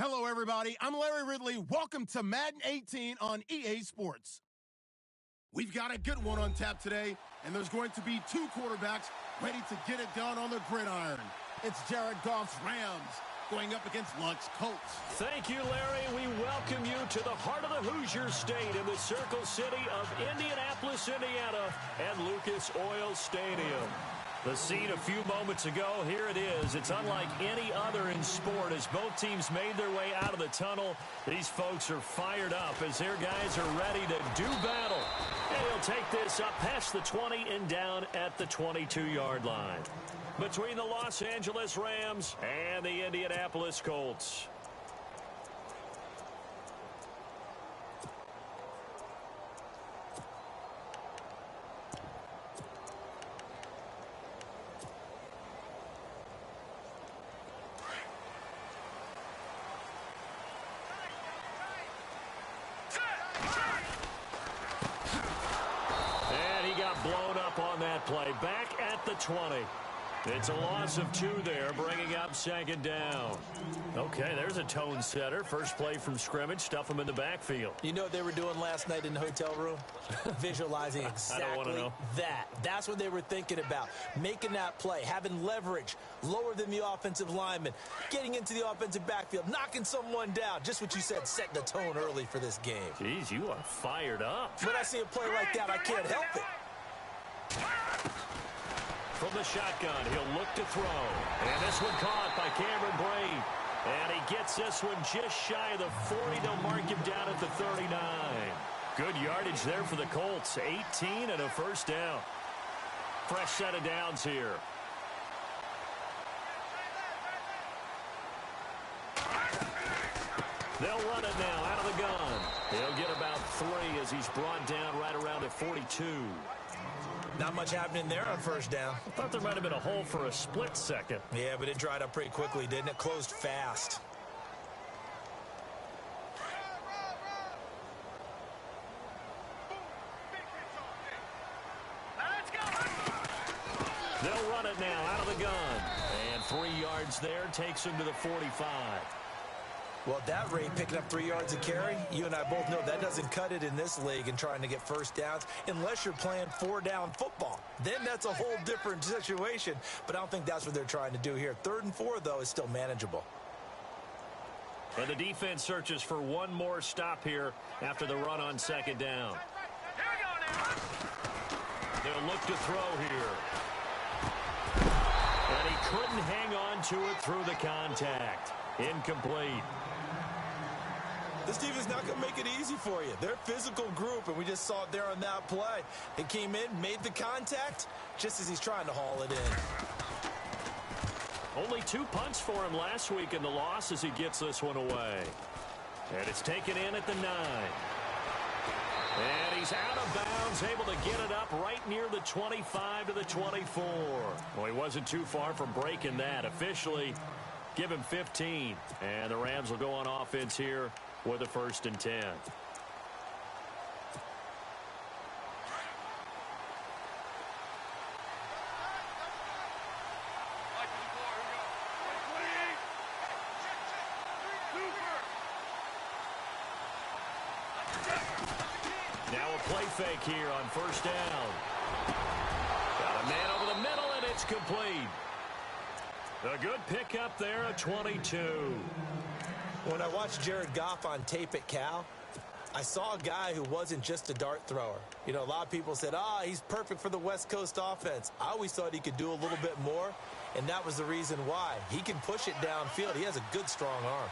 Hello, everybody. I'm Larry Ridley. Welcome to Madden 18 on EA Sports. We've got a good one on tap today, and there's going to be two quarterbacks ready to get it done on the gridiron. It's Jared Goff's Rams going up against Luck's Colts. Thank you, Larry. We welcome you to the heart of the Hoosier State in the Circle City of Indianapolis, Indiana, and Lucas Oil Stadium. The scene a few moments ago, here it is. It's unlike any other in sport as both teams made their way out of the tunnel. These folks are fired up as their guys are ready to do battle. And he'll take this up past the 20 and down at the 22-yard line. Between the Los Angeles Rams and the Indianapolis Colts. Blown up on that play. Back at the 20. It's a loss of 2 there, bringing up second down. Okay, there's a tone setter. First play from scrimmage, stuff them in the backfield. You know what they were doing last night in the hotel room? Visualizing exactly that. That's what they were thinking about. Making that play, having leverage, lower than the offensive lineman, getting into the offensive backfield, knocking someone down. Just what you said, set the tone early for this game. Jeez, you are fired up. When I see a play like that, I can't help it. From the shotgun, he'll look to throw. And this one caught by Cameron Brave. And he gets this one just shy of the 40. They'll mark him down at the 39. Good yardage there for the Colts. 18 and a first down. Fresh set of downs here. They'll run it now out of the gun. He'll get about 3 as he's brought down right around the 42. Not much happening there on first down. I thought there might have been a hole for a split second. Yeah, but it dried up pretty quickly, didn't it? Closed fast. They'll run it now out of the gun. And 3 yards there takes him to the 45. Well, at that rate, picking up 3 yards a carry, you and I both know that doesn't cut it in this league and trying to get first downs unless you're playing 4-down football. Then that's a whole different situation, but I don't think that's what they're trying to do here. 3rd and 4, though, is still manageable. And the defense searches for one more stop here after the run on second down. They'll look to throw here. And he couldn't hang on to it through the contact. Incomplete. This team is not going to make it easy for you. They're a physical group, and we just saw it there on that play. They came in, made the contact, just as he's trying to haul it in. Only 2 punts for him last week in the loss as he gets this one away. And it's taken in at the 9. And he's out of bounds, able to get it up right near the 25 to the 24. Well, he wasn't too far from breaking that. Officially, give him 15. And the Rams will go on offense here with a 1st and 10. Now a play fake here on first down. Got a man over the middle, and it's complete. A good pickup there at 22. When I watched Jared Goff on tape at Cal, I saw a guy who wasn't just a dart thrower. You know, a lot of people said, he's perfect for the West Coast offense. I always thought he could do a little bit more, and that was the reason why. He can push it downfield. He has a good, strong arm.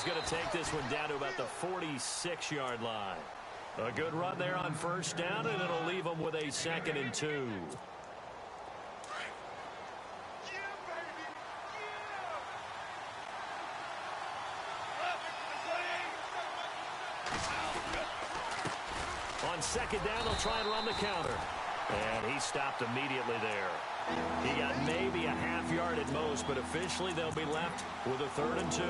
Going to take this one down to about the 46-yard line. A good run there on first down, and it'll leave them with a 2nd and 2. On second down, they'll try and run the counter. And he stopped immediately there. He got maybe a half yard at most, but officially they'll be left with a 3rd and 2.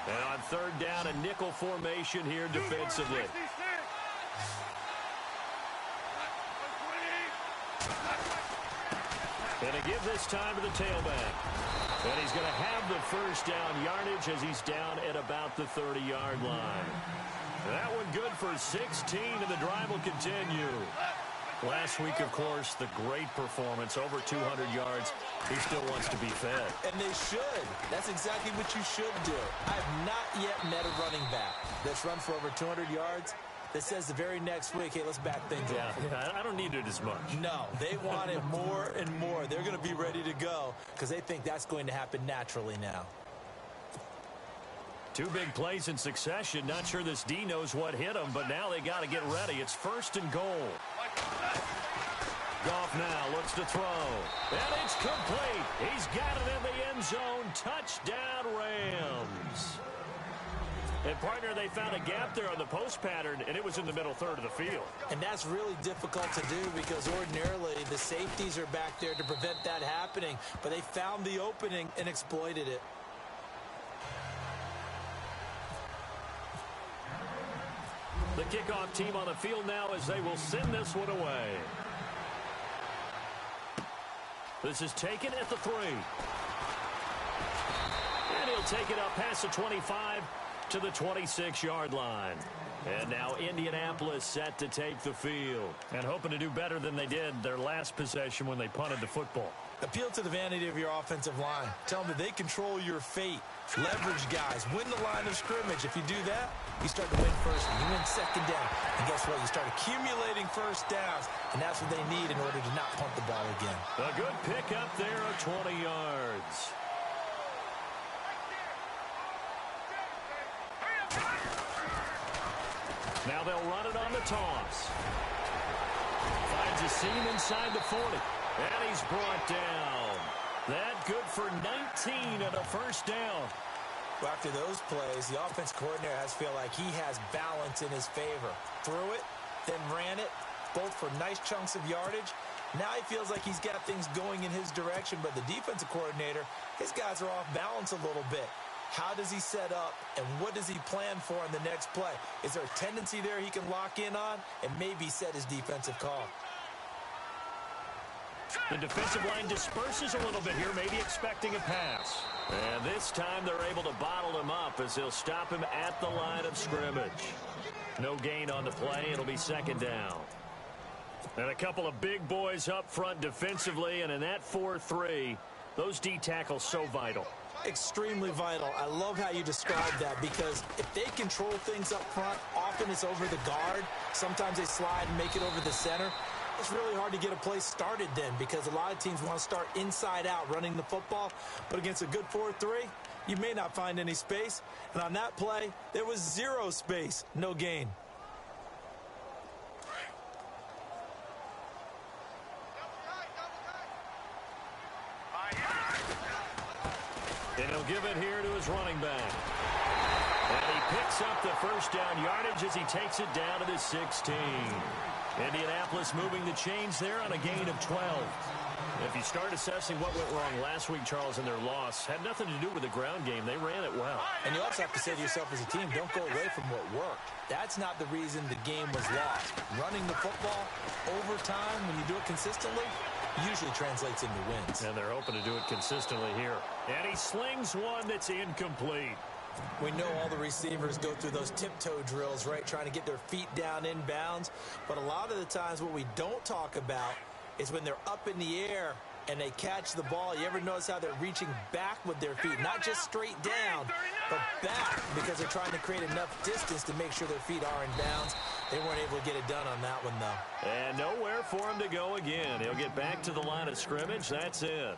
And on 3rd down, a nickel formation here defensively. And to give this time to the tailback. And he's going to have the 1st down yardage as he's down at about the 30-yard line. That one good for 16, and the drive will continue. Last week, of course, the great performance, over 200 yards. He still wants to be fed. And they should. That's exactly what you should do. I have not yet met a running back that's run for over 200 yards that says the very next week, hey, let's back things up. Yeah, I don't need it as much. No, they want it more and more. They're going to be ready to go because they think that's going to happen naturally now. 2 big plays in succession. Not sure this D knows what hit him, but now they got to get ready. It's 1st and goal. Goff now looks to throw. And it's complete. He's got it in the end zone. Touchdown, Rams. And, partner, they found a gap there on the post pattern, and it was in the middle 3rd of the field. And that's really difficult to do because ordinarily the safeties are back there to prevent that happening. But they found the opening and exploited it. The kickoff team on the field now as they will send this one away. This is taken at the 3. And he'll take it up past the 25 to the 26-yard line. And now Indianapolis set to take the field and hoping to do better than they did their last possession when they punted the football. Appeal to the vanity of your offensive line. Tell them that they control your fate. Leverage guys. Win the line of scrimmage. If you do that, you start to win 1st and you win 2nd down. And guess what? You start accumulating 1st downs, and that's what they need in order to not punt the ball again. A good pick up there of 20 yards. Now they'll run it on the toss. Finds a seam inside the 40. And he's brought down. That good for 19 and a 1st down. Well, after those plays, the offense coordinator has to feel like he has balance in his favor. Threw it, then ran it, both for nice chunks of yardage. Now he feels like he's got things going in his direction, but the defensive coordinator, his guys are off balance a little bit. How does he set up, and what does he plan for in the next play? Is there a tendency there he can lock in on and maybe set his defensive call? The defensive line disperses a little bit here, maybe expecting a pass. And this time they're able to bottle him up as they'll stop him at the line of scrimmage. No gain on the play. It'll be 2nd down. And a couple of big boys up front defensively, and in that 4-3, those D tackles so vital. Extremely vital. I love how you described that because if they control things up front, often it's over the guard. Sometimes they slide and make it over the center. It's really hard to get a play started then because a lot of teams want to start inside out running the football. But against a good 4-3, you may not find any space. And on that play, there was 0 space, no gain. And he'll give it here to his running back. And he picks up the 1st down yardage as he takes it down to the 16. Indianapolis moving the chains there on a gain of 12. If you start assessing what went wrong last week, Charles, in their loss, had nothing to do with the ground game. They ran it well. And you also have to say to yourself as a team, don't go away from what worked. That's not the reason the game was lost. Running the football over time, when you do it consistently, usually translates into wins. And they're hoping to do it consistently here. And he slings one that's incomplete. We know all the receivers go through those tiptoe drills, right, trying to get their feet down inbounds. But a lot of the times what we don't talk about is when they're up in the air and they catch the ball. You ever notice how they're reaching back with their feet? Not just straight down, but back because they're trying to create enough distance to make sure their feet are in bounds. They weren't able to get it done on that one, though. And nowhere for him to go again. He'll get back to the line of scrimmage. That's it.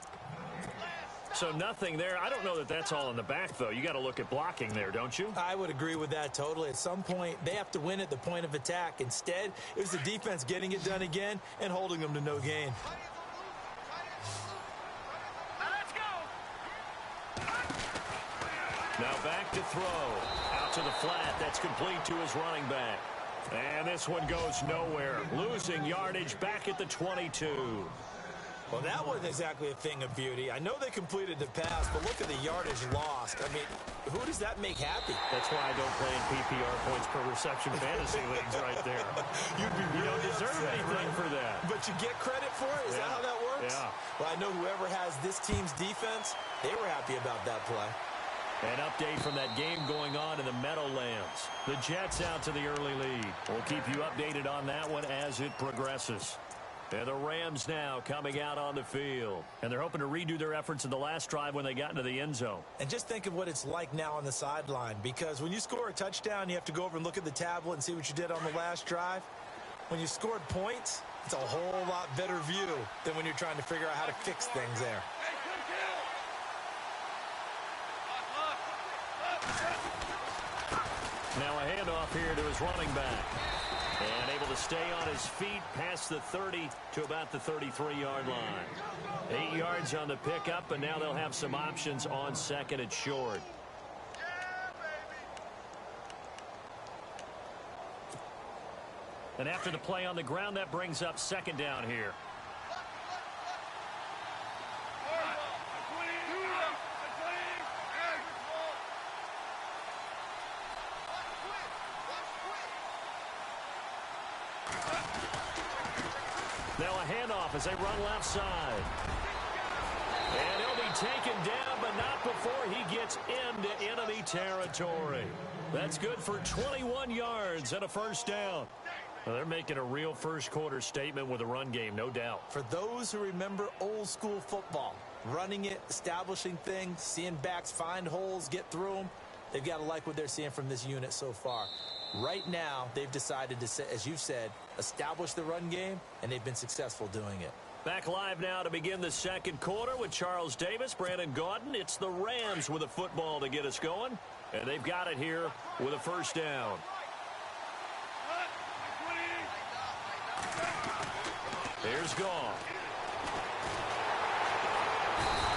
So nothing there. I don't know that that's all in the back, though. You got to look at blocking there, don't you? I would agree with that totally. At some point, they have to win at the point of attack. Instead, it was the defense getting it done again and holding them to no gain. Now back to throw. flat. That's complete to his running back. And this one goes nowhere. Losing yardage back at the 22. Well, that wasn't exactly a thing of beauty. I know they completed the pass, but look at the yardage lost. I mean, who does that make happy? That's why I don't play in PPR points per reception fantasy leagues right there. You don't deserve anything for that. But you get credit for it? Is that how that works? Yeah. Well, I know whoever has this team's defense, they were happy about that play. An update from that game going on in the Meadowlands. The Jets out to the early lead. We'll keep you updated on that one as it progresses. And the Rams now coming out on the field. And they're hoping to redo their efforts in the last drive when they got into the end zone. And just think of what it's like now on the sideline. Because when you score a touchdown, you have to go over and look at the tablet and see what you did on the last drive. When you scored points, it's a whole lot better view than when you're trying to figure out how to fix things there. Now a handoff here to his running back. And able to stay on his feet past the 30 to about the 33-yard line. 8 yards on the pickup, and now they'll have some options on second and short. And after the play on the ground, that brings up second down here. Now a handoff as they run left side. And he'll be taken down, but not before he gets into enemy territory. That's good for 21 yards and a first down. Well, they're making a real first-quarter statement with a run game, no doubt. For those who remember old-school football, running it, establishing things, seeing backs find holes, get through them, they've got to like what they're seeing from this unit so far. Right now, they've decided to, as you've said, establish the run game, and they've been successful doing it. Back live now to begin the second quarter with Charles Davis, Brandon Gaudin. It's the Rams with a football to get us going, and they've got it here with a first down. Here's Goff.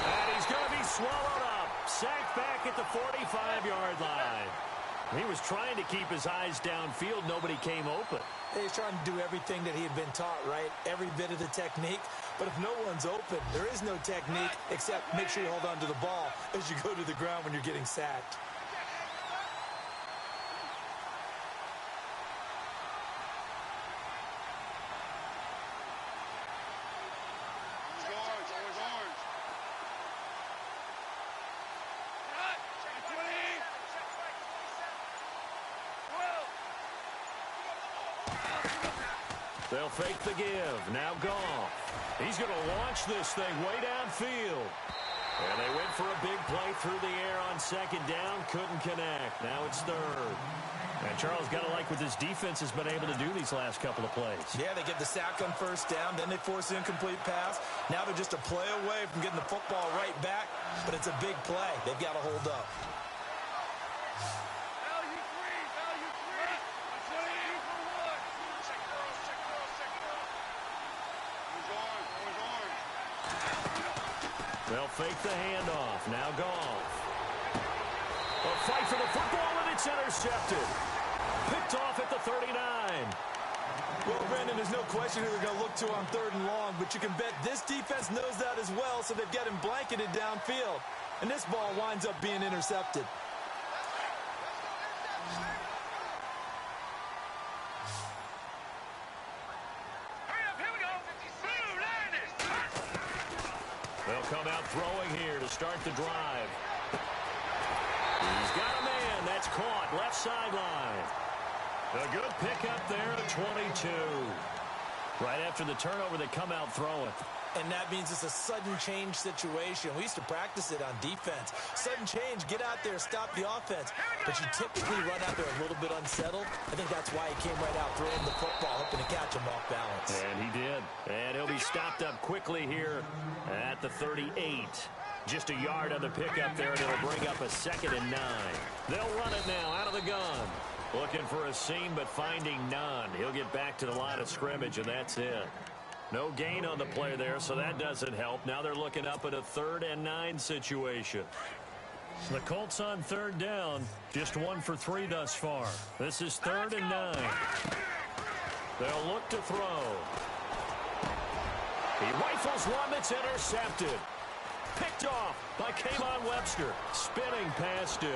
And he's going to be swallowed up. Sacked back at the 45-yard line. He was trying to keep his eyes downfield. Nobody came open. He's trying to do everything that he had been taught, right? Every bit of the technique. But if no one's open, there is no technique except make sure you hold on to the ball as you go to the ground when you're getting sacked. They'll fake the give. Now Goff. He's going to launch this thing way downfield. And they went for a big play through the air on second down. Couldn't connect. Now it's third. And Charles got to like what this defense has been able to do these last couple of plays. Yeah, they get the sack on first down. Then they force an incomplete pass. Now they're just a play away from getting the football right back. But it's a big play. They've got to hold up. They'll fake the handoff. Now Goff. A fight for the football, and it's intercepted. Picked off at the 39. Well, Brandon, there's no question who they're going to look to on third and long, but you can bet this defense knows that as well, so they've got him blanketed downfield. And this ball winds up being intercepted. They'll come out throwing here to start the drive. He's got a man. That's caught. Left sideline. A good pickup there at 22. Right after the turnover, they come out throwing. And that means it's a sudden change situation. We used to practice it on defense. Sudden change, get out there, stop the offense. But you typically run out there a little bit unsettled. I think that's why he came right out throwing the football, hoping to catch him off balance. And he did. And he'll be stopped up quickly here at the 38. Just a yard on the pickup there, and it'll bring up a 2nd and 9. They'll run it now out of the gun. Looking for a seam, but finding none. He'll get back to the line of scrimmage, and that's it. No gain on the play there, so that doesn't help. Now they're looking up at a 3rd and 9 situation. So the Colts on third down, just 1 for 3 thus far. This is 3rd and 9. They'll look to throw. He rifles one that's intercepted. Picked off by Kayvon Webster. Spinning past him.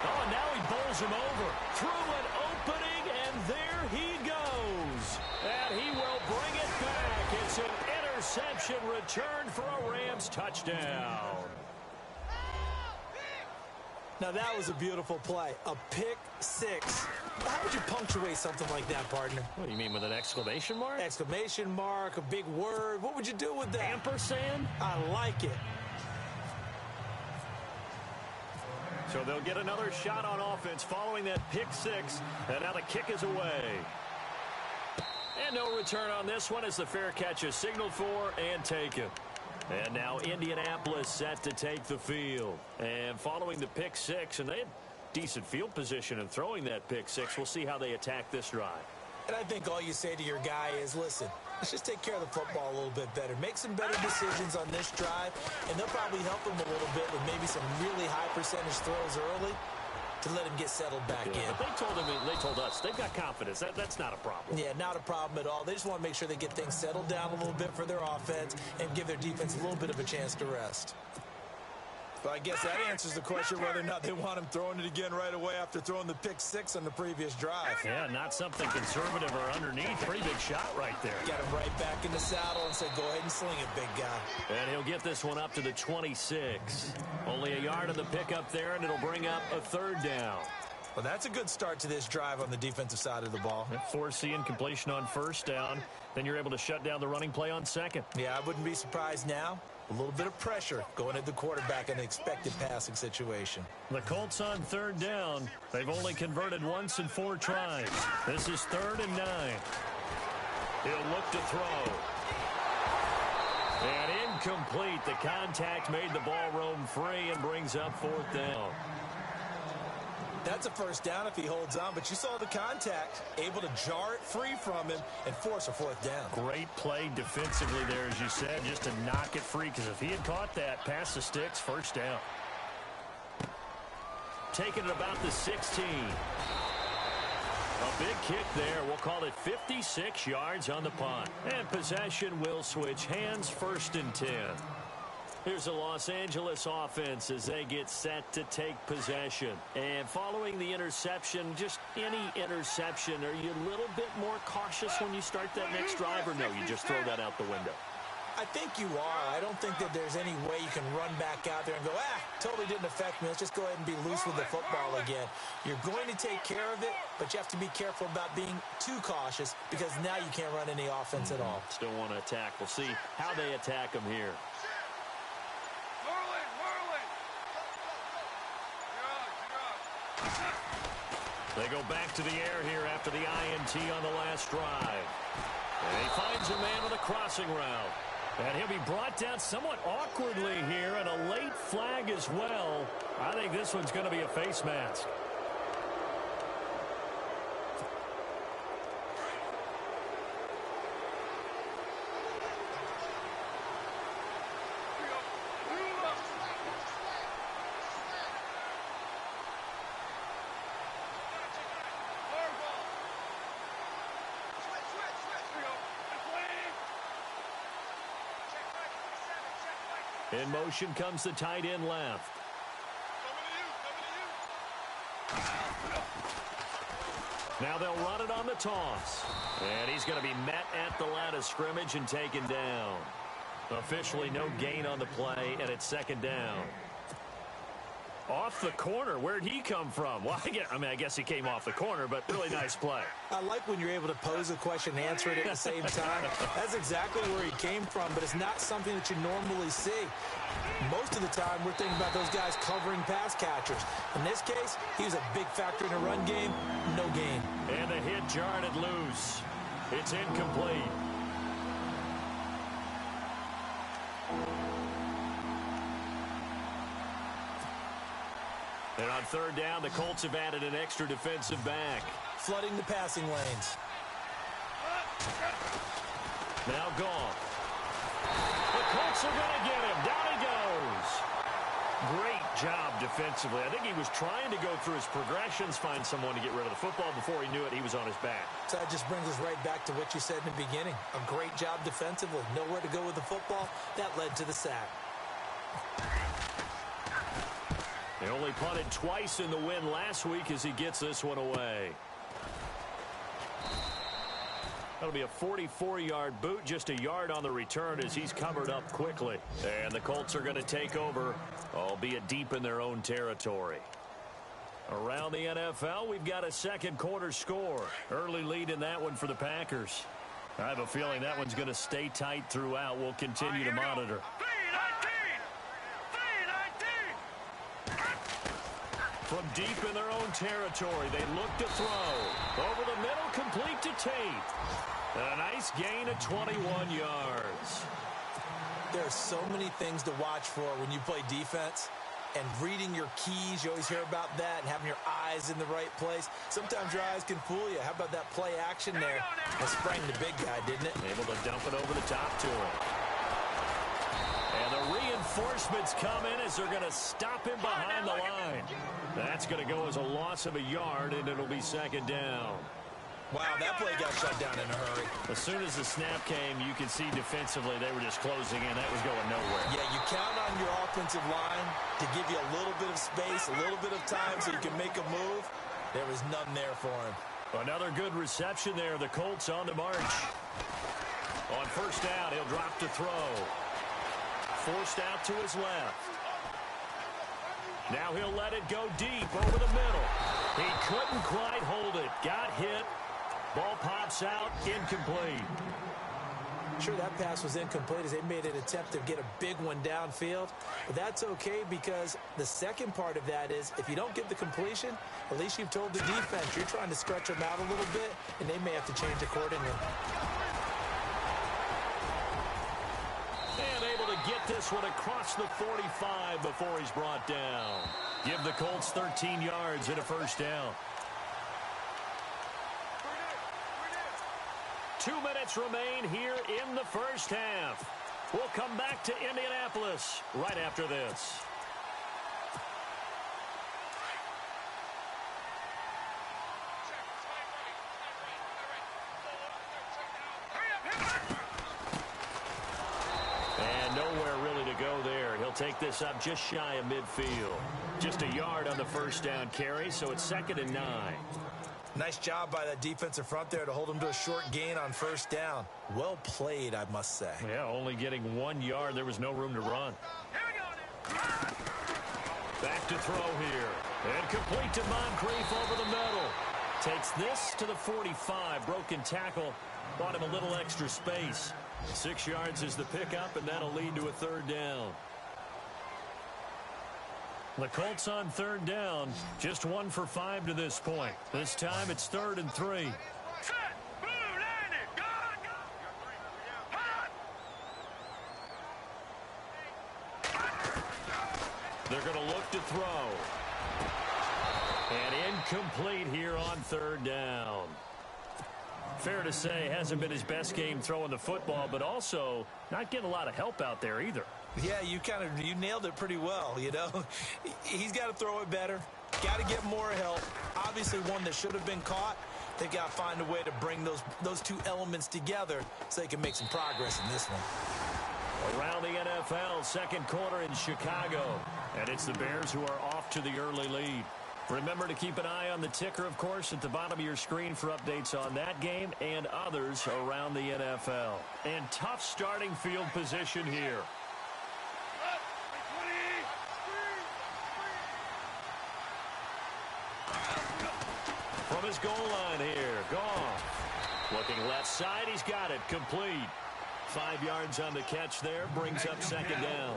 Oh, and now he bowls him over. Through an opening, and there he goes. And he will bring it back. It's an interception return for a Rams touchdown. Now, that was a beautiful play. A pick six. How would you punctuate something like that, partner? What do you mean, with an exclamation mark? Exclamation mark, a big word. What would you do with that? Ampersand? I like it. So they'll get another shot on offense following that pick six. And now the kick is away. And no return on this one as the fair catch is signaled for and taken. And now Indianapolis set to take the field. And following the pick six, and they had decent field position in throwing that pick six. We'll see how they attack this drive. And I think all you say to your guy is, listen, let's just take care of the football a little bit better. Make some better decisions on this drive, and they'll probably help him a little bit with maybe some really high percentage throws early to let him get settled back in. But they told us they've got confidence. That's not a problem. Yeah, not a problem at all. They just want to make sure they get things settled down a little bit for their offense and give their defense a little bit of a chance to rest. But I guess that answers the question whether or not they want him throwing it again right away after throwing the pick six on the previous drive. Yeah, not something conservative or underneath. Pretty big shot right there. Got him right back in the saddle and said, go ahead and sling it, big guy. And he'll get this one up to the 26. Only a yard of the pickup there, and it'll bring up a 3rd down. Well, that's a good start to this drive on the defensive side of the ball. Forcing completion on 1st down. Then you're able to shut down the running play on 2nd. Yeah, I wouldn't be surprised now. A little bit of pressure going at the quarterback in an expected passing situation. The Colts on 3rd down. They've only converted once in 4 tries. This is 3rd and 9. He'll look to throw. And incomplete. The contact made the ball roam free and brings up 4th down. That's a 1st down if he holds on, but you saw the contact, able to jar it free from him and force a 4th down. Great play defensively there, as you said, just to knock it free, because if he had caught that, past the sticks, 1st down. Taking it about the 16. A big kick there. We'll call it 56 yards on the punt. And possession will switch hands, 1st and 10. Here's the Los Angeles offense as they get set to take possession. And following the interception, just any interception, are you a little bit more cautious when you start that next drive, or no, you just throw that out the window? I think you are. I don't think that there's any way you can run back out there and go, totally didn't affect me. Let's just go ahead and be loose with the football again. You're going to take care of it, but you have to be careful about being too cautious because now you can't run any offense at all. Still want to attack. We'll see how they attack them here. They go back to the air here after the INT on the last drive. And he finds a man with a crossing route. And he'll be brought down somewhat awkwardly here, and a late flag as well. I think this one's going to be a face mask. In motion comes the tight end left. Now they'll run it on the toss. And he's going to be met at the line of scrimmage and taken down. Officially no gain on the play, and it's 2nd down. Off the corner. Where'd he come from? Well, I guess he came off the corner, but really nice play. I like when you're able to pose a question and answer it at the same time. That's exactly where he came from, but it's not something that you normally see. Most of the time, we're thinking about those guys covering pass catchers. In this case, he was a big factor in the run game. No gain. And the hit jarred it loose. It's incomplete. And on 3rd down, the Colts have added an extra defensive back. Flooding the passing lanes. Now gone. The Colts are going to get him. Down he goes. Great job defensively. I think he was trying to go through his progressions, find someone to get rid of the football. Before he knew it, he was on his back. So that just brings us right back to what you said in the beginning. A great job defensively. Nowhere to go with the football. That led to the sack. They only punted twice in the win last week as he gets this one away. That'll be a 44-yard boot, just a yard on the return as he's covered up quickly. And the Colts are going to take over, albeit deep in their own territory. Around the NFL, we've got a second quarter score. Early lead in that one for the Packers. I have a feeling that one's going to stay tight throughout. We'll continue to monitor. From deep in their own territory, they look to throw. Over the middle, complete to Tate. A nice gain of 21 yards. There are so many things to watch for when you play defense. And reading your keys, you always hear about that, and having your eyes in the right place. Sometimes your eyes can fool you. How about that play action there? That sprang the big guy, didn't it? Able to dump it over the top to him. And the reinforcements come in as they're going to stop him behind the line. That's going to go as a loss of a yard, and it'll be second down. Wow, that play got shut down in a hurry. As soon as the snap came, you could see defensively they were just closing in. That was going nowhere. Yeah, you count on your offensive line to give you a little bit of space, a little bit of time so you can make a move. There was none there for him. Another good reception there. The Colts on the march. On first down, he'll drop to throw. Forced out to his left. Now he'll let it go deep over the middle. He couldn't quite hold it. Got hit. Ball pops out. Incomplete. Sure, that pass was incomplete as they made an attempt to get a big one downfield. But that's okay because the second part of that is if you don't get the completion, at least you've told the defense you're trying to stretch them out a little bit, and they may have to change accordingly. And able to get this one across the 45 before he's brought down. Give the Colts 13 yards and a first down. 2 minutes remain here in the first half. We'll come back to Indianapolis right after this. And nowhere really to go there. He'll take this up just shy of midfield. Just a yard on the first down carry, so it's 2nd and 9. Nice job by that defensive front there to hold him to a short gain on first down. Well played, I must say. Yeah, only getting 1 yard. There was no room to run. Back to throw here. And complete to Moncrief over the middle. Takes this to the 45. Broken tackle. Bought him a little extra space. 6 yards is the pickup, and that'll lead to a third down. The Colts on third down, just 1 for 5 to this point. This time it's 3rd and 3. They're going to look to throw. And incomplete here on third down. Fair to say, hasn't been his best game throwing the football, but also not getting a lot of help out there either. Yeah, you nailed it pretty well, you know. He's got to throw it better. Got to get more help. Obviously one that should have been caught. They've got to find a way to bring those two elements together so they can make some progress in this one. Around the NFL, second quarter in Chicago. And it's the Bears who are off to the early lead. Remember to keep an eye on the ticker, of course, at the bottom of your screen for updates on that game and others around the NFL. And tough starting field position here. From his goal line here, Goff. Looking left side, he's got it, complete. 5 yards on the catch there, brings up second down.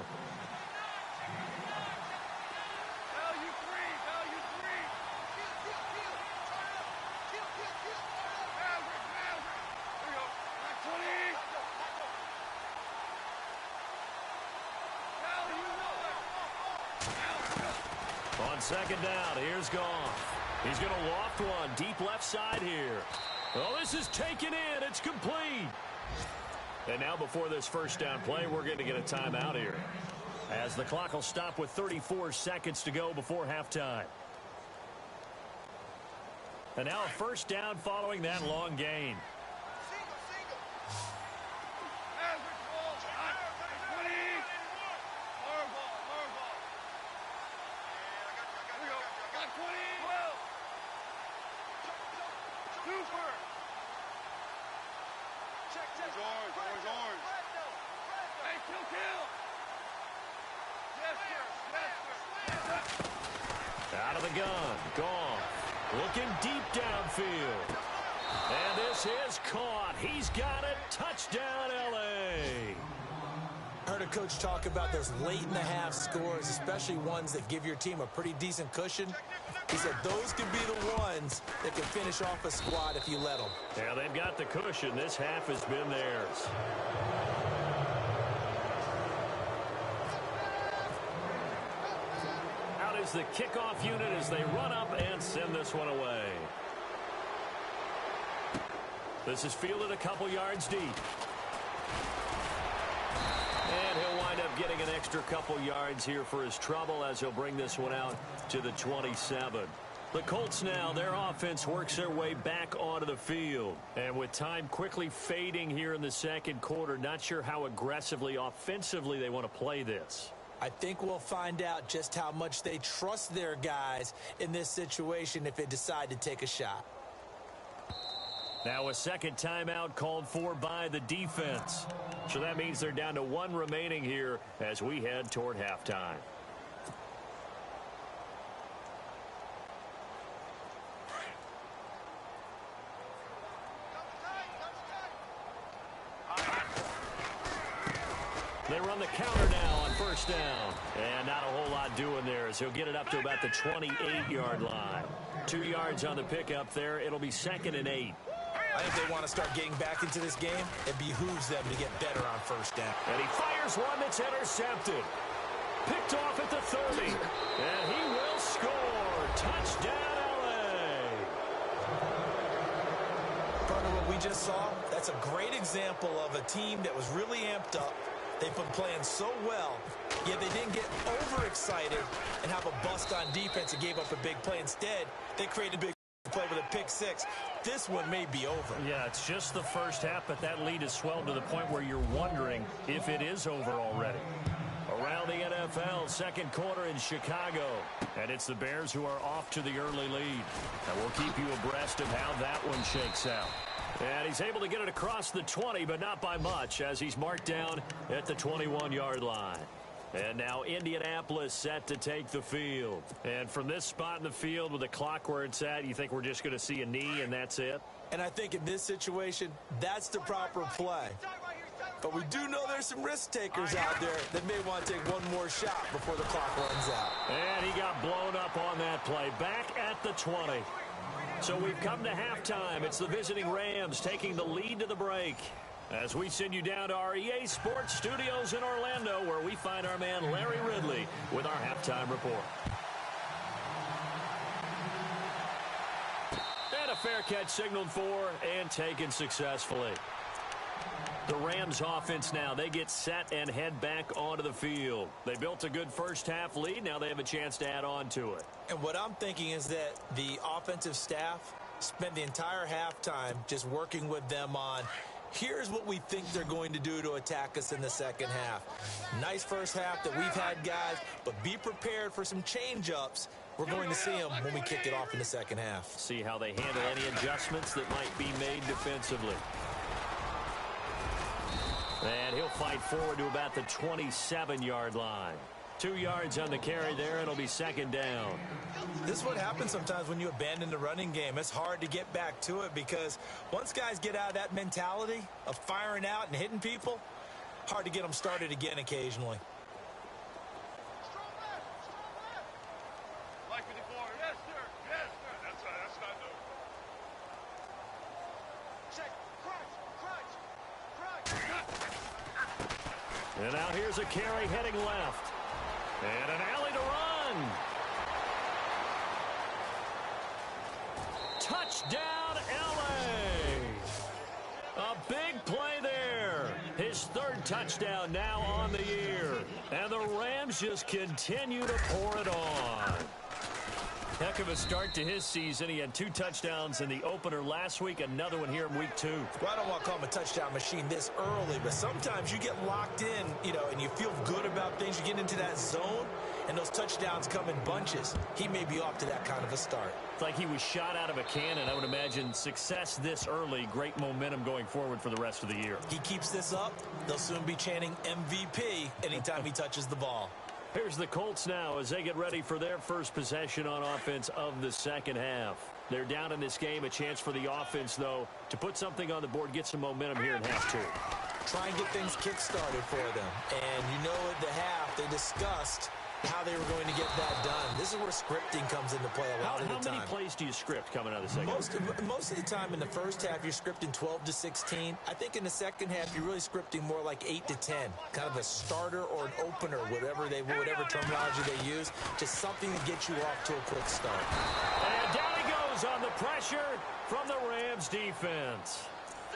On second down, here's Goff. He's going to loft one deep left side here. Oh, this is taken in. It's complete. And now before this first down play, we're going to get a timeout here. as the clock will stop with 34 seconds to go before halftime. And now a first down following that long gain. Out of the gun, gone. Looking deep downfield. And this is caught. He's got it. Touchdown, L.A. Heard a coach talk about those late-in-the-half scores, especially ones that give your team a pretty decent cushion. He said those could be the ones that can finish off a squad if you let them. Yeah, they've got the cushion. This half has been theirs. Out is the kickoff unit as they run up and send this one away. This is fielded a couple yards deep. And he'll wind up getting an extra couple yards here for his trouble as he'll bring this one out to the 27. The Colts now, their offense works their way back onto the field. And with time quickly fading here in the second quarter, not sure how aggressively, offensively they want to play this. I think we'll find out just how much they trust their guys in this situation if they decide to take a shot. Now a second timeout called for by the defense. So that means they're down to one remaining here as we head toward halftime. They run the counter now on first down. And not a whole lot doing there as he'll get it up to about the 28-yard line. 2 yards on the pickup there. It'll be 2nd and 8. I think they want to start getting back into this game. It behooves them to get better on first down. And he fires one that's intercepted. Picked off at the 30. And he will score. Touchdown, L.A. Part of what we just saw, that's a great example of a team that was really amped up. They've been playing so well, yet they didn't get overexcited and have a bust on defense and gave up a big play. Instead, they created a big play with a pick six. This one may be over. Yeah, it's just the first half, but that lead has swelled to the point where you're wondering if it is over already. Around the NFL, second quarter in Chicago. And it's the Bears who are off to the early lead. And we'll keep you abreast of how that one shakes out. And he's able to get it across the 20, but not by much, as he's marked down at the 21-yard line. And now Indianapolis set to take the field. And from this spot in the field with the clock where it's at, you think we're just going to see a knee and that's it? And I think in this situation, that's the proper play. But we do know there's some risk takers out there that may want to take one more shot before the clock runs out. And he got blown up on that play. Back at the 20. So we've come to halftime. It's the visiting Rams taking the lead to the break. As we send you down to our EA Sports Studios in Orlando, where we find our man Larry Ridley with our halftime report. And a fair catch signaled for and taken successfully. The Rams offense now, they get set and head back onto the field. They built a good first half lead. Now they have a chance to add on to it. And what I'm thinking is that the offensive staff spent the entire halftime just working with them on, here's what we think they're going to do to attack us in the second half. Nice first half that we've had, guys, but be prepared for some change-ups. We're going to see them when we kick it off in the second half. See how they handle any adjustments that might be made defensively. And he'll fight forward to about the 27-yard line. 2 yards on the carry there. It'll be second down. This is what happens sometimes when you abandon the running game. It's hard to get back to it because once guys get out of that mentality of firing out and hitting people, hard to get them started again occasionally. And now here's a carry heading left. And an alley to run. Touchdown, L.A. A big play there. His third touchdown now on the year. And the Rams Rams just continue to pour it on. Heck of a start to his season. He had 2 touchdowns in the opener last week, another one here in week 2. Well, I don't want to call him a touchdown machine this early, but sometimes you get locked in, and you feel good about things. You get into that zone, and those touchdowns come in bunches. He may be off to that kind of a start. It's like he was shot out of a cannon. I would imagine success this early, great momentum going forward for the rest of the year. He keeps this up, they'll soon be chanting MVP anytime he touches the ball. Here's the Colts now as they get ready for their first possession on offense of the second half. They're down in this game. A chance for the offense, though, to put something on the board, get some momentum here in half 2. Try and get things kick-started for them. And at the half, they discussed how they were going to get that done. This is where scripting comes into play a lot of the time. How many plays do you script coming out of the second half? Most of the time in the first half, you're scripting 12 to 16. I think in the second half, you're really scripting more like 8 to 10. Kind of a starter or an opener, whatever terminology they use. Just something to get you off to a quick start. And down he goes on the pressure from the Rams defense.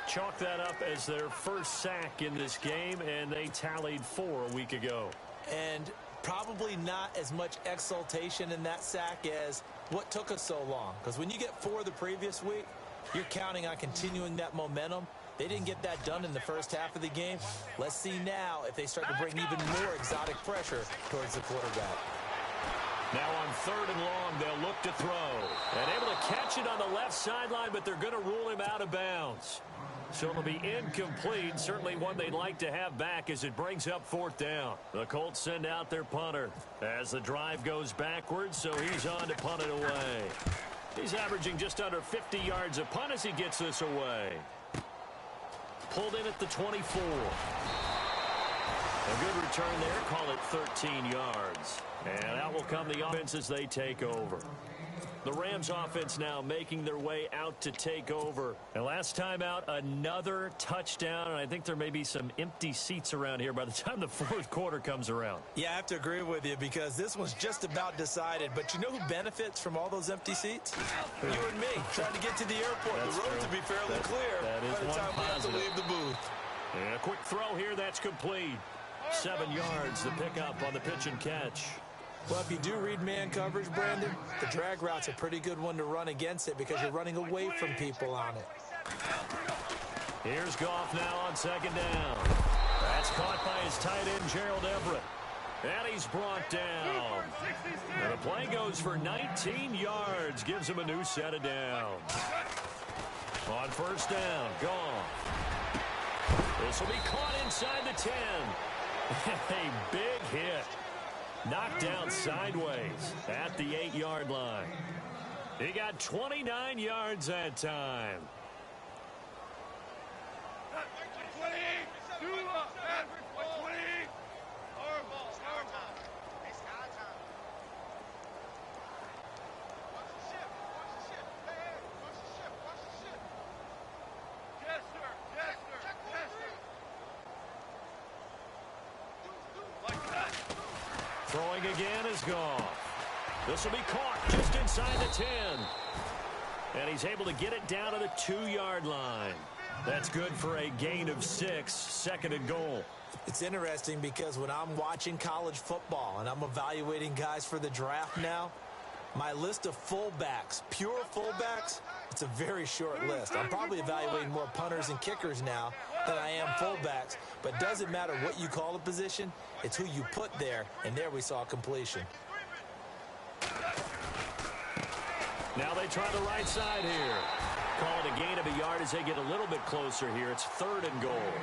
Chalk that up as their first sack in this game, and they tallied 4 a week ago. And probably not as much exultation in that sack as what took us so long. Because when you get 4 the previous week, you're counting on continuing that momentum. They didn't get that done in the first half of the game. Let's see now if they start to bring even more exotic pressure towards the quarterback. Now on 3rd and long, they'll look to throw. And able to catch it on the left sideline, but they're going to rule him out of bounds. So it'll be incomplete. Certainly one they'd like to have back as it brings up 4th down. The Colts send out their punter as the drive goes backwards, so he's on to punt it away. He's averaging just under 50 yards a punt as he gets this away. Pulled in at the 24. A good return there. Call it 13 yards. And out will come the offense as they take over. The Rams offense now making their way out to take over. And last time out, another touchdown. And I think there may be some empty seats around here by the time the 4th quarter comes around. Yeah, I have to agree with you because this one's just about decided. But you know who benefits from all those empty seats? You and me, trying to get to the airport. That's the road true. to be fairly clear that is by the one time we have to positive. leave the booth. And a quick throw here, that's complete. 7 yards, the pickup on the pitch and catch. Well, if you do read man coverage, Brandon, the drag route's a pretty good one to run against it because you're running away from people on it. Here's Goff now on 2nd down. That's caught by his tight end, Gerald Everett. And he's brought down. And the play goes for 19 yards. Gives him a new set of downs. On 1st down, Goff. This will be caught inside the 10. A big hit. Knocked down sideways at the 8-yard line. He got 29 yards that time. Throwing again is Goff. This will be caught just inside the 10. And he's able to get it down to the 2-yard line. That's good for a gain of 6, 2nd and goal. It's interesting because when I'm watching college football and I'm evaluating guys for the draft now, my list of fullbacks, pure fullbacks, it's a very short list. I'm probably evaluating more punters and kickers now than I am fullbacks. But it doesn't matter what you call a position, it's who you put there. And there we saw completion. Now they try the right side here. Call it a gain of a yard as they get a little bit closer here. It's 3rd and goal.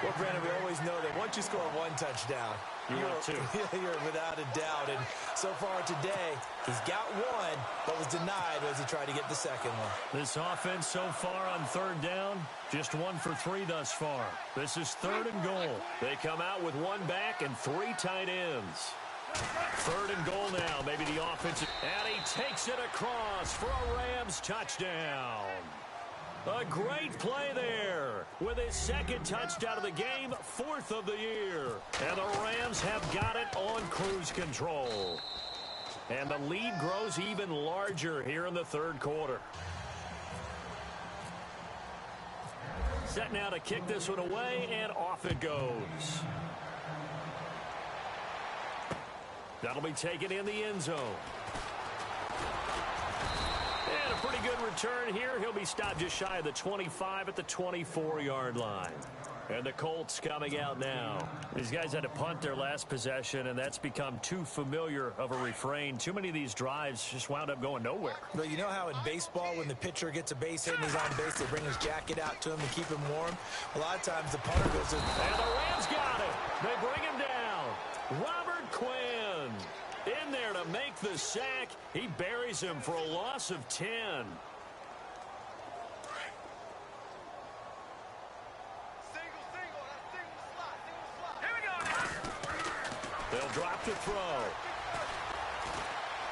Well, Brandon, we always know that once you score 1 touchdown, you're without a doubt. And so far today, he's got 1, but was denied as he tried to get the 2nd one. This offense so far on 3rd down, just 1 for 3 thus far. This is 3rd and goal. They come out with 1 back and 3 tight ends. 3rd and goal now. Maybe the offense. And he takes it across for a Rams touchdown. A great play there with his 2nd touchdown of the game, 4th of the year. And the Rams have got it on cruise control. And the lead grows even larger here in the 3rd quarter. Set now to kick this one away, and off it goes. That'll be taken in the end zone. And a pretty good return here. He'll be stopped just shy of the 25 at the 24-yard line. And the Colts coming out now. These guys had to punt their last possession, and that's become too familiar of a refrain. Too many of these drives just wound up going nowhere. But you know how in baseball, when the pitcher gets a base hit and he's on base, they bring his jacket out to him and keep him warm? A lot of times the punter goes to... And the Rams got it. They bring him down. Robert Quinn in there to make the sack. He buries him for a loss of 10. They'll drop to throw.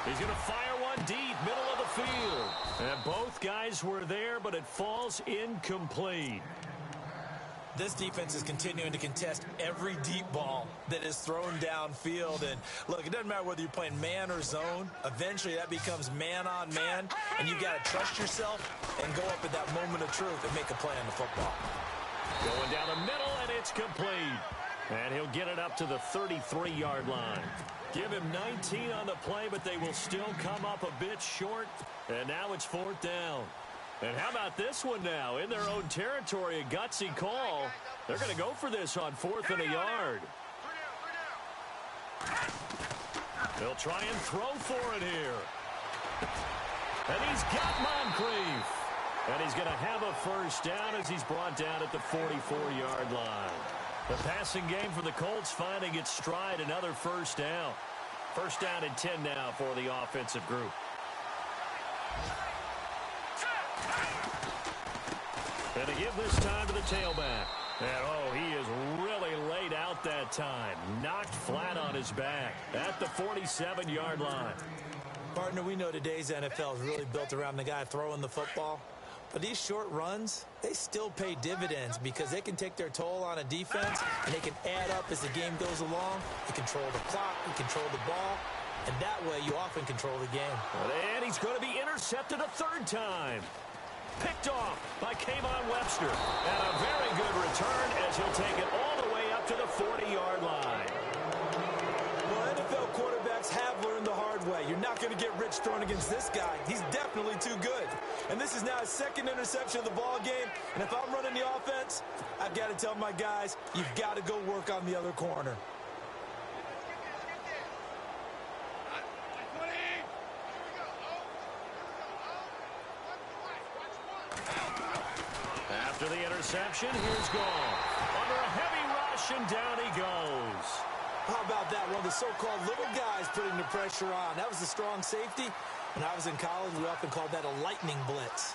He's going to fire one deep, middle of the field. And both guys were there, but it falls incomplete. This defense is continuing to contest every deep ball that is thrown downfield. And look, it doesn't matter whether you're playing man or zone. Eventually that becomes man on man, and you got to trust yourself and go up at that moment of truth and make a play on the football. Going down the middle, and it's complete. And he'll get it up to the 33-yard line. Give him 19 on the play, but they will still come up a bit short. And now it's 4th down. And how about this one now? In their own territory, a gutsy call. They're going to go for this on 4th and a yard. They'll try and throw for it here. And he's got Moncrief. And he's going to have a first down as he's brought down at the 44-yard line. The passing game for the Colts finding its stride, another first down. First down and 10 now for the offensive group. And to give this time to the tailback. And, oh, he is really laid out that time. Knocked flat on his back at the 47-yard line. Partner, we know today's NFL is really built around the guy throwing the football. But these short runs, they still pay dividends because they can take their toll on a defense, and they can add up as the game goes along. They control the clock, they control the ball, and that way you often control the game. And he's going to be intercepted a third time. Picked off by Kayvon Webster. And a very good return as he'll take it all the way up to the 40-yard line. Well, NFL quarterbacks have learned the hard way. You're not going to get rich throwing against this guy. He's definitely too good. And this is now his second interception of the ball game. And if I'm running the offense, I've got to tell my guys, you've got to go work on the other corner. After the interception, here's Goff. Under a heavy rush, and down he goes. How about that? One of the so-called little guys putting the pressure on. That was a strong safety. When I was in college, we often called that a lightning blitz.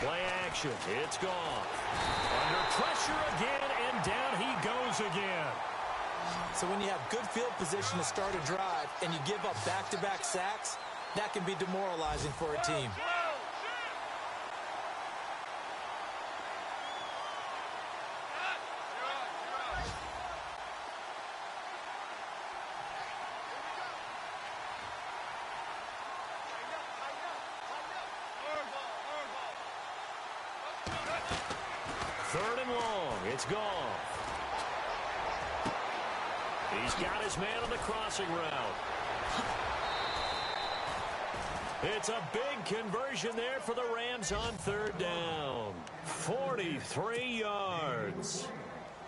Play action. It's gone. Under pressure again, and down he goes again. So when you have good field position to start a drive and you give up back-to-back sacks, that can be demoralizing for a team. Third and long. It's gone. He's got his man on the crossing route. It's a big conversion there for the Rams on third down. 43 yards.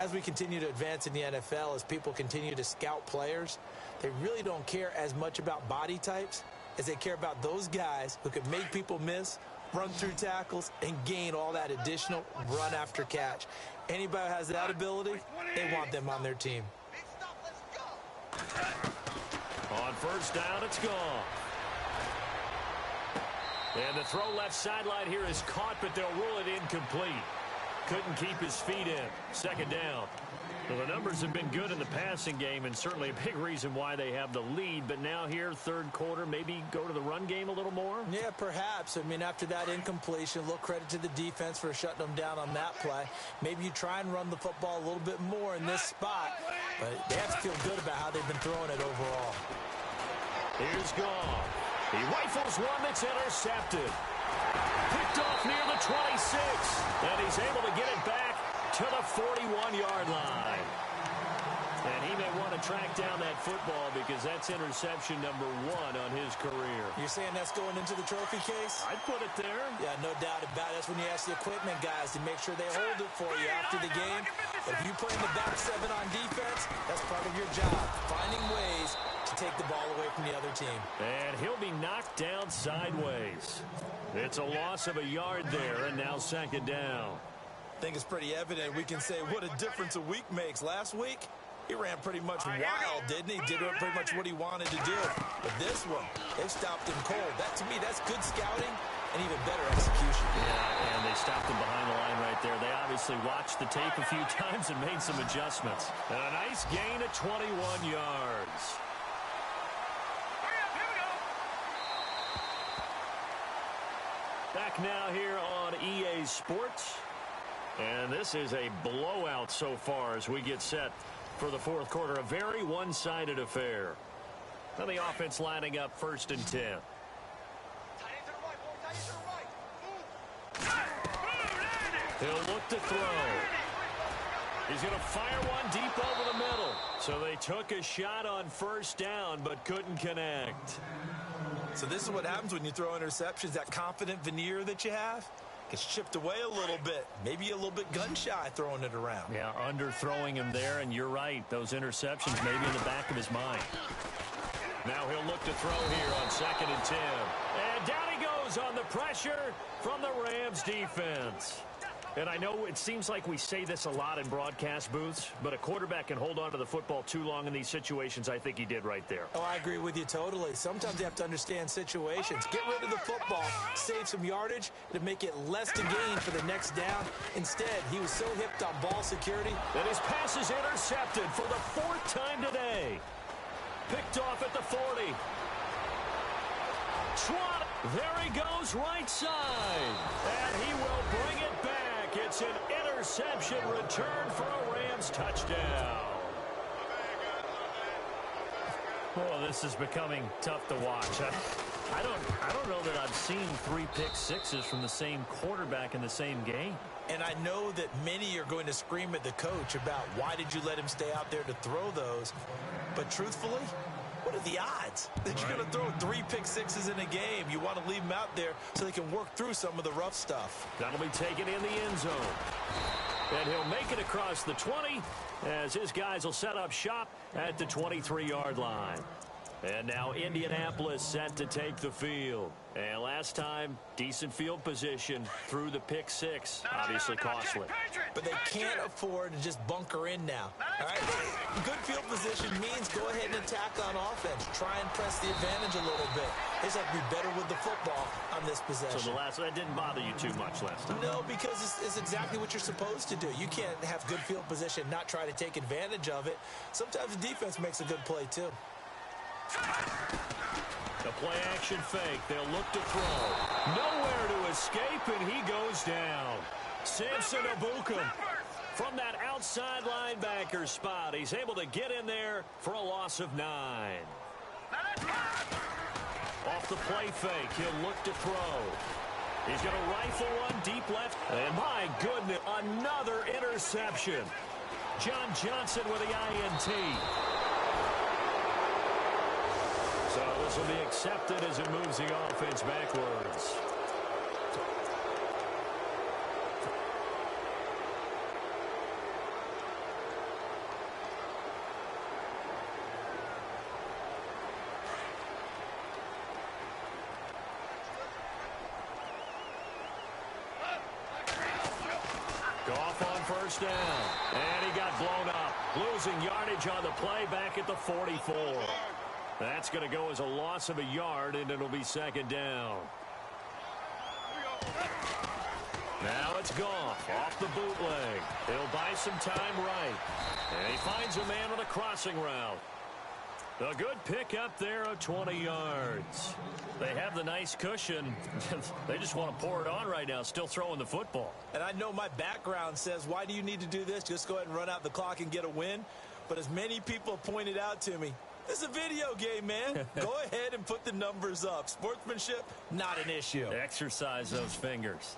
As we continue to advance in the NFL, as people continue to scout players, they really don't care as much about body types as they care about those guys who can make people miss, run through tackles, and gain all that additional run after catch. Anybody who has that ability, they want them on their team. On first down, it's gone. And the throw left sideline here is caught, but they'll rule it incomplete. Couldn't keep his feet in. Second down. Well, the numbers have been good in the passing game and certainly a big reason why they have the lead. But now here, third quarter, maybe go to the run game a little more? Yeah, perhaps. I mean, after that incompletion, a little credit to the defense for shutting them down on that play. Maybe you try and run the football a little bit more in this spot. But they have to feel good about how they've been throwing it overall. Here's Goff. He rifles one that's intercepted. Picked off near the 26. And he's able to get it back to the 41-yard line. And he may want to track down that football because that's interception number 1 on his career. You're saying that's going into the trophy case? I'd put it there. Yeah, no doubt about it. That's when you ask the equipment guys to make sure they hold it for you after the game. But if you play in the back 7 on defense, that's part of your job, finding ways to take the ball away from the other team. And he'll be knocked down sideways. It's a loss of a yard there, and now second down. I think it's pretty evident we can say what a difference a week makes. Last week, he ran pretty much wild, didn't he? Did pretty much what he wanted to do. But this one, they've stopped him cold. That, to me, that's good scouting and even better execution. Yeah, and they stopped him behind the line right there. They obviously watched the tape a few times and made some adjustments. And a nice gain of 21 yards. Back now here on EA Sports. And this is a blowout so far as we get set for the fourth quarter. A very one-sided affair. Now the offense lining up 1st and 10. He'll look to throw. He's going to fire one deep over the middle. So they took a shot on 1st down but couldn't connect. So this is what happens when you throw interceptions. That confident veneer that you have gets chipped away a little bit. Maybe a little bit gun-shy throwing it around. Yeah, underthrowing him there, and you're right. Those interceptions maybe in the back of his mind. Now he'll look to throw here on 2nd and 10. And down he goes on the pressure from the Rams defense. And I know it seems like we say this a lot in broadcast booths, but a quarterback can hold on to the football too long in these situations. I think he did right there. Oh, I agree with you totally. Sometimes you have to understand situations. Get rid of the football, save some yardage, to make it less to gain for the next down. Instead, he was so hipped on ball security that his pass is intercepted for the 4th time today. Picked off at the 40. There he goes right side. And he will bring it back. It's an interception return for a Rams touchdown. Oh, this is becoming tough to watch. I don't know that I've seen 3 pick sixes from the same quarterback in the same game. And I know that many are going to scream at the coach about why did you let him stay out there to throw those. But truthfully, what are the odds that you're going to throw 3 pick sixes in a game? You want to leave them out there so they can work through some of the rough stuff. That'll be taken in the end zone. And he'll make it across the 20 as his guys will set up shop at the 23-yard line. And now Indianapolis set to take the field. And last time, decent field position through the pick 6. Obviously costly. But they can't afford to just bunker in now. All right? Good field position means go ahead and attack on offense. Try and press the advantage a little bit. They just have to be better with the football on this possession. So that didn't bother you too much last time? No, because it's exactly what you're supposed to do. You can't have good field position, not try to take advantage of it. Sometimes the defense makes a good play, too. The play-action fake. They'll look to throw. Nowhere to escape, and he goes down. Samson Ebukam from that outside linebacker spot. He's able to get in there for a loss of 9. Off the play fake, he'll look to throw. He's going to rifle one deep left. And my goodness, another interception. John Johnson with the INT. So this will be accepted as it moves the offense backwards. Goff on 1st down. And he got blown up. Losing yardage on the play back at the 44. That's going to go as a loss of a yard, and it'll be 2nd down. Now it's Goff off the bootleg. He'll buy some time right. And he finds a man on a crossing route. A good pick up there of 20 yards. They have the nice cushion. They just want to pour it on right now, still throwing the football. And I know my background says, why do you need to do this? Just go ahead and run out the clock and get a win. But as many people pointed out to me, this is a video game, man. Go ahead and put the numbers up. Sportsmanship, not an issue. Exercise those fingers.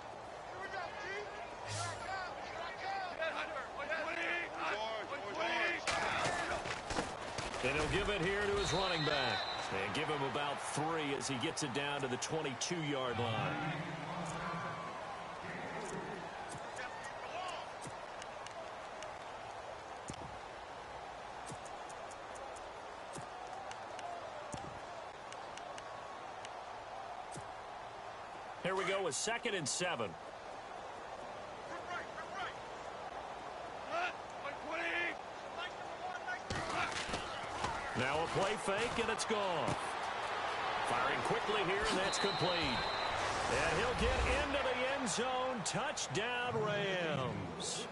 And he'll give it here to his running back. And give him about 3 as he gets it down to the 22-yard line. Here we go with 2nd and 7. Now a play fake, and it's gone. Firing quickly here, and that's complete. And he'll get into the end zone. Touchdown, Rams.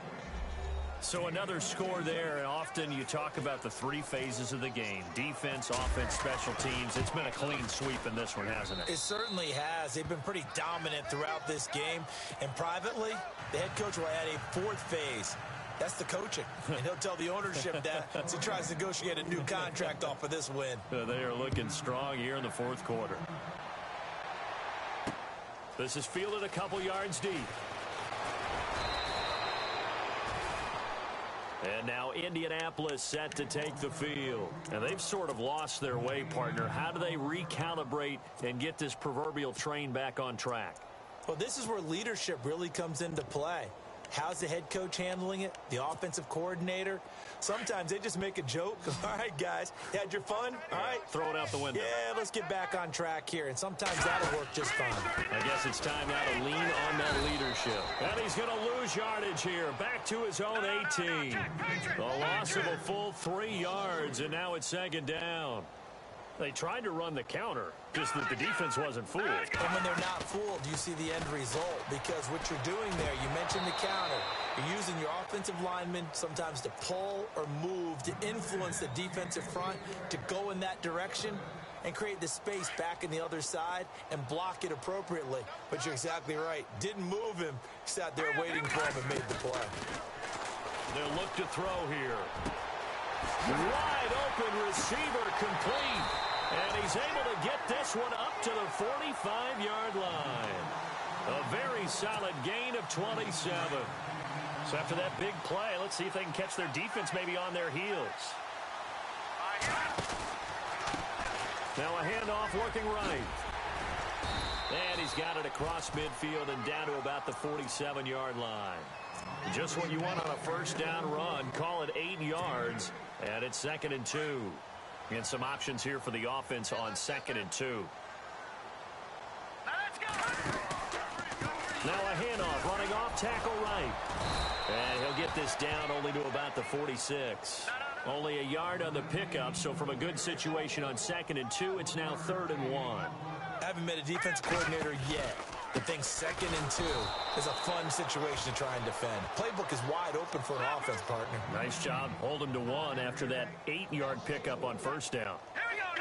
So another score there, and often you talk about the 3 phases of the game. Defense, offense, special teams. It's been a clean sweep in this one, hasn't it? It certainly has. They've been pretty dominant throughout this game. And privately, the head coach will add a 4th phase. That's the coaching. And he'll tell the ownership that as he tries to negotiate a new contract off of this win. They are looking strong here in the 4th quarter. This is fielded a couple yards deep. And now Indianapolis set to take the field. And they've sort of lost their way, partner. How do they recalibrate and get this proverbial train back on track? Well, this is where leadership really comes into play. How's the head coach handling it? The offensive coordinator? Sometimes they just make a joke. All right, guys, you had your fun? All right. Throw it out the window. Yeah, let's get back on track here. And sometimes that'll work just fine. I guess it's time now to lean on that leadership. And he's going to lose yardage here. Back to his own 18. The loss of a full 3 yards, and now it's 2nd down. They tried to run the counter, just that the defense wasn't fooled. And when they're not fooled, you see the end result. Because what you're doing there, you mentioned the counter. You're using your offensive linemen sometimes to pull or move, to influence the defensive front, to go in that direction and create the space back in the other side and block it appropriately. But you're exactly right. Didn't move him. Sat there waiting for him and made the play. They'll look to throw here. Wide open receiver complete. And he's able to get this one up to the 45-yard line. A very solid gain of 27. So after that big play, let's see if they can catch their defense maybe on their heels. Now a handoff working right. And he's got it across midfield and down to about the 47-yard line. Just what you want on a 1st down run. Call it 8 yards. And it's 2nd and 2. And some options here for the offense on 2nd and 2. Now a handoff running off tackle right. And he'll get this down only to about the 46. Only a yard on the pickup, so from a good situation on 2nd and 2, it's now 3rd and 1. I haven't met a defense coordinator yet that thinks 2nd and 2 is a fun situation to try and defend. Playbook is wide open for an offense, partner. Nice job. Hold him to 1 after that 8-yard pickup on 1st down.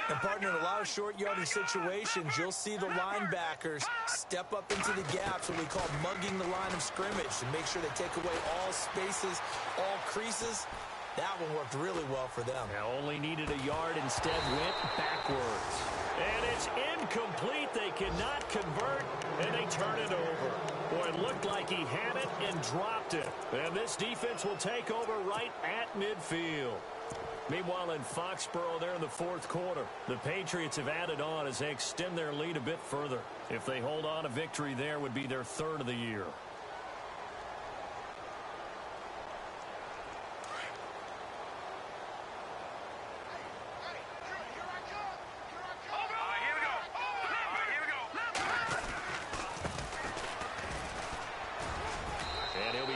And, partner, in a lot of short yardage situations, you'll see the linebackers step up into the gaps, what we call mugging the line of scrimmage, to make sure they take away all spaces, all creases. That one worked really well for them. Now only needed a yard, instead went backwards. And it's incomplete. They cannot convert, and they turn it over. Boy, it looked like he had it and dropped it. And this defense will take over right at midfield. Meanwhile, in Foxborough, they're in the 4th quarter. The Patriots have added on as they extend their lead a bit further. If they hold on, a victory there would be their 3rd of the year.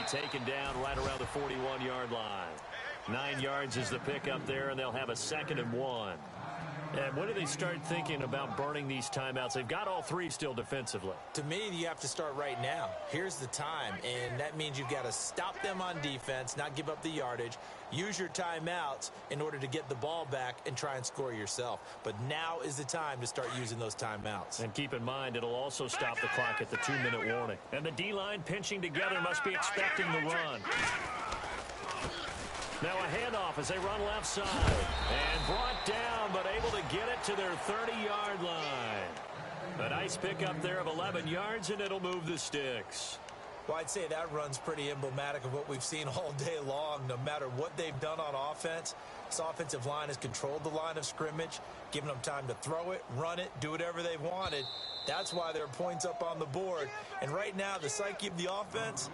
Taken down right around the 41-yard line. 9 yards is the pickup there, and they'll have a 2nd and 1. And when do they start thinking about burning these timeouts? They've got all three still defensively. To me, you have to start right now. Here's the time, and that means you've got to stop them on defense, not give up the yardage, use your timeouts in order to get the ball back and try and score yourself. But now is the time to start using those timeouts. And keep in mind, it'll also stop the clock at the 2-minute warning. And the D-line pinching together must be expecting the run. Now a handoff as they run left side. And brought down, but able to get it to their 30-yard line. A nice pickup there of 11 yards, and it'll move the sticks. Well, I'd say that run's pretty emblematic of what we've seen all day long. No matter what they've done on offense, this offensive line has controlled the line of scrimmage, given them time to throw it, run it, do whatever they've wanted. That's why there are points up on the board. And right now, the psyche of the offense,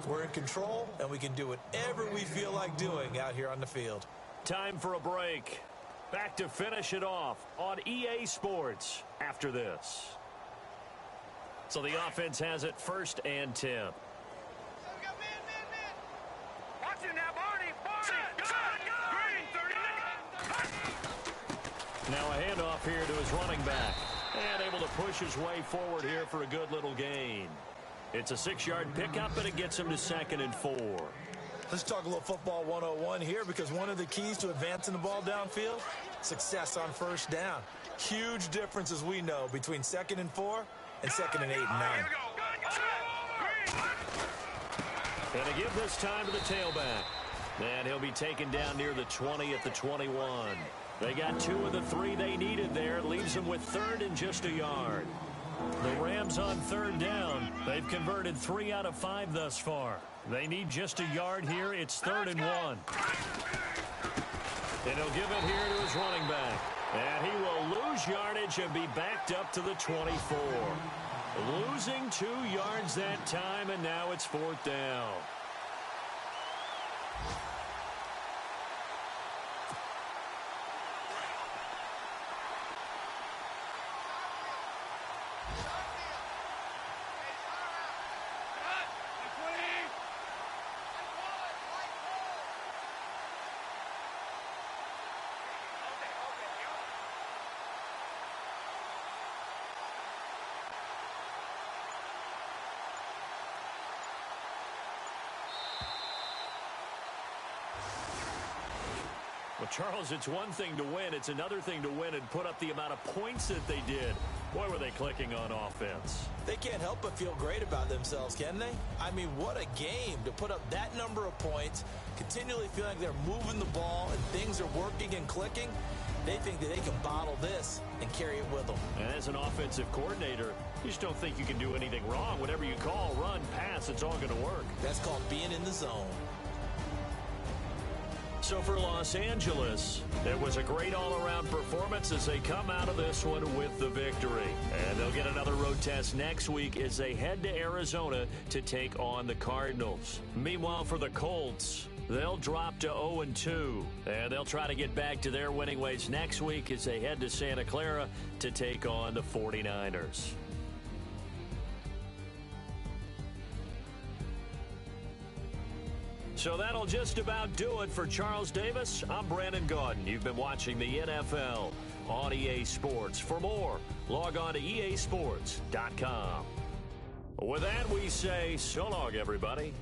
we're in control, and we can do whatever we feel like doing out here on the field. Time for a break. Back to finish it off on EA Sports after this. So the offense has it 1st and 10. Now a handoff here to his running back. And able to push his way forward here for a good little gain. It's a 6-yard pickup, and it gets him to 2nd and 4. Let's talk a little football 101 here, because one of the keys to advancing the ball downfield, success on 1st down. Huge difference, as we know, between 2nd and 4 and 2nd and 8 and 9. And a give this time to the tailback. And he'll be taken down near the 20 at the 21. They got 2 of the 3 they needed there. Leaves them with 3rd and just a yard. The Rams on 3rd down. They've converted 3 out of 5 thus far. They need just a yard here. It's 3rd and 1. And he'll give it here to his running back. And he will lose yardage and be backed up to the 24. Losing 2 yards that time, and now it's 4th down. Well, Charles, it's one thing to win. It's another thing to win and put up the amount of points that they did. Boy, were they clicking on offense. They can't help but feel great about themselves, can they? I mean, what a game to put up that number of points, continually feeling like they're moving the ball and things are working and clicking. They think that they can bottle this and carry it with them. And as an offensive coordinator, you just don't think you can do anything wrong. Whatever you call, run, pass, it's all going to work. That's called being in the zone. So for Los Angeles, it was a great all-around performance as they come out of this one with the victory. And they'll get another road test next week as they head to Arizona to take on the Cardinals. Meanwhile, for the Colts, they'll drop to 0-2. And they'll try to get back to their winning ways next week as they head to Santa Clara to take on the 49ers. So that'll just about do it for Charles Davis. I'm Brandon Gaudin. You've been watching the NFL on EA Sports. For more, log on to easports.com. With that, we say so long, everybody.